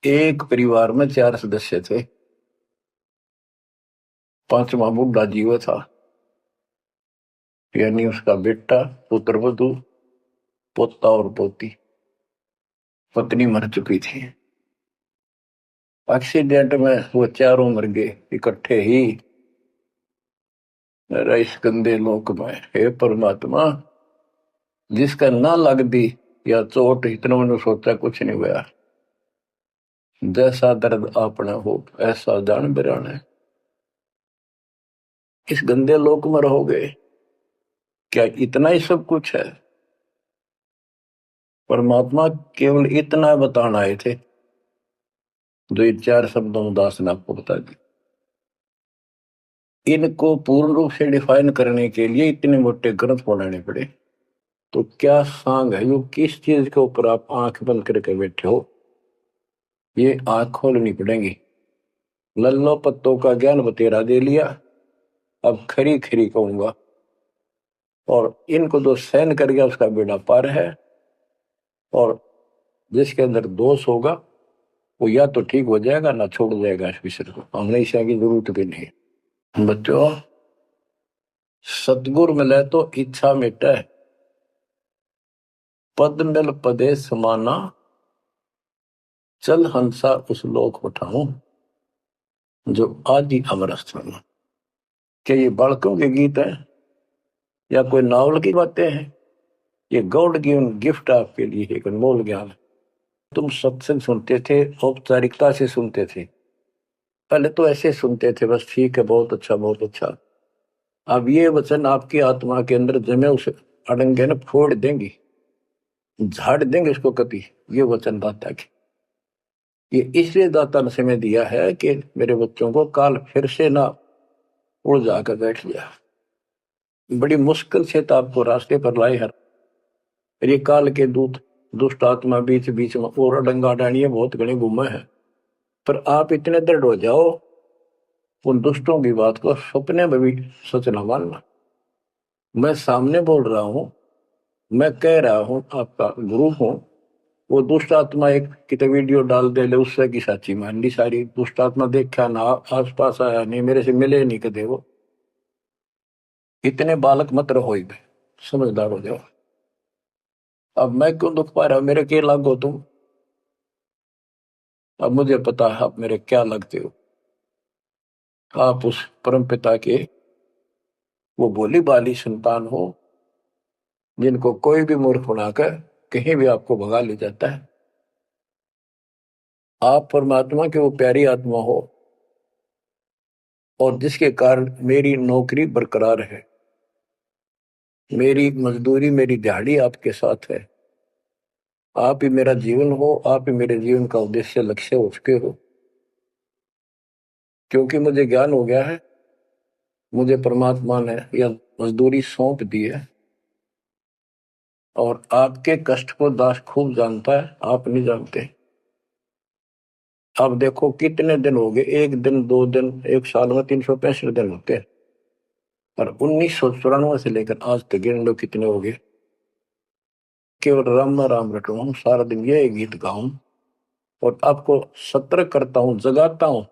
एक परिवार में 4 सदस्य थे। पांचवा बुढ़ा जीव था, यानी उसका बेटा, पुत्रवधू, पोता और पोती। पत्नी मर चुकी थी। एक्सीडेंट में वो चारों मर गए इकट्ठे ही। इस गंदे लोक में हे परमात्मा, जिसका ना लग दी या चोट, इतना मैंने सोचा कुछ नहीं हुआ। जैसा दर्द अपना हो ऐसा जान बिरान है। इस गंदे लोक में रहोगे, क्या इतना ही सब कुछ है? परमात्मा केवल इतना बताना आए थे, जो ये 4 शब्दों में दास ने आपको बता दी। इनको पूर्ण रूप से डिफाइन करने के लिए इतने मोटे ग्रंथ बनाने पड़े। तो क्या सांग है, यो किस चीज के ऊपर आप आंख बंद करके बैठे हो? ये आंख खोलनी पड़ेगी। लल्लो पत्तों का ज्ञान बतेरा दे लिया, अब खरी खरी कहूंगा। और इनको जो सहन कर गया उसका बेड़ा पार है। और जिसके अंदर दोष होगा वो या तो ठीक हो जाएगा ना छोड़ जाएगा इस विषय को। हमने इसे की जरूरत भी नहीं। बच्चों, सतगुरु मिले तो इच्छा मिटे, पद मिल पदे समाना, चल हंसा उस लोक उठाऊं, जो आदि अमर स्थान। क्या ये बालकों के गीत है या कोई नावल की बातें हैं? ये गॉड गिवन गिफ्ट आपके लिए एक अनमोल ज्ञान है। तुम सत्संग सुनते थे, औपचारिकता से सुनते थे। पहले तो ऐसे सुनते थे, बस ठीक है, बहुत अच्छा बहुत अच्छा। अब ये वचन आपकी आत्मा के अंदर जमे, उसे अड़ंगे न फोड़ देंगे, झाड़ देंगे इसको कभी। ये वचन दाता के, ये इसलिए दाता ने समय दिया है कि मेरे बच्चों को काल फिर से ना उड़ जाकर बैठ गया। बड़ी मुश्किल से तो आपको रास्ते पर लाए हर। ये काल के दूत दुष्ट आत्मा बीच बीच में और अडंगा डानिए बहुत घने घूमे हैं। पर आप इतने दृढ़ हो जाओ, उन दुष्टों की बात को सपने में भी सच न मानना। मैं सामने बोल रहा हूं, मैं कह रहा हूं, आपका गुरु हूं। वो दुष्ट आत्मा एक कितने वीडियो डाल दे ले, उससे की साची मान ली सारी। दुष्ट आत्मा देखा ना, आस पास आया नहीं, मेरे से मिले नहीं कदे। वो इतने बालक मत रहो, समझदार हो जाओ। अब मैं क्यों दुख पा रहा हूं, मेरे के लागो तुम? अब मुझे पता है आप मेरे क्या लगते हो। आप उस परम पिता के वो भोली बाली संतान हो, जिनको कोई भी मूर्ख बनाकर कहीं भी आपको भगा ले जाता है। आप परमात्मा के वो प्यारी आत्मा हो, और जिसके कारण मेरी नौकरी बरकरार है, मेरी मजदूरी, मेरी दिहाड़ी आपके साथ है। आप ही मेरा जीवन हो, आप ही मेरे जीवन का उद्देश्य लक्ष्य हो चुके हो। क्योंकि मुझे ज्ञान हो गया है, मुझे परमात्मा ने यह मजदूरी सौंप दी है। और आपके कष्ट को दास खूब जानता है, आप नहीं जानते। अब देखो कितने दिन हो गए, 1 दिन 2 दिन, 1 साल में 365 दिन होते हैं। और 1994 से लेकर आज तक गिन लो कितने हो गए। केवल राम राम रटूं, सारा दिन ये गीत गाऊं और आपको सतर्क करता हूं, जगाता हूं।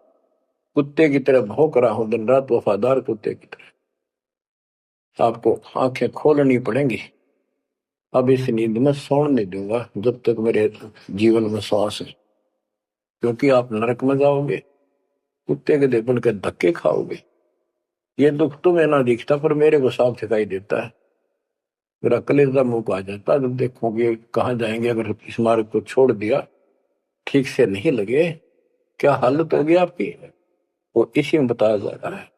कुत्ते की तरह भौंक रहा हूं दिन रात, वफादार कुत्ते की तरह। आपको आंखें खोलनी पड़ेंगी। अब इस नींद में सोने नहीं दूंगा जब तक मेरे जीवन में सांस है। क्योंकि आप नरक में जाओगे, कुत्ते के देपन के धक्के खाओगे। ये दुख तुम्हें ना दिखता, पर मेरे को साफ दिखाई देता है। मेरा कलेजा मुंह को आ जाता है जब देखोगे कहाँ जाएंगे। अगर इस मार्ग को छोड़ दिया, ठीक से नहीं लगे, क्या हालत होगी आपकी, वो इसी में बताया जा रहा है।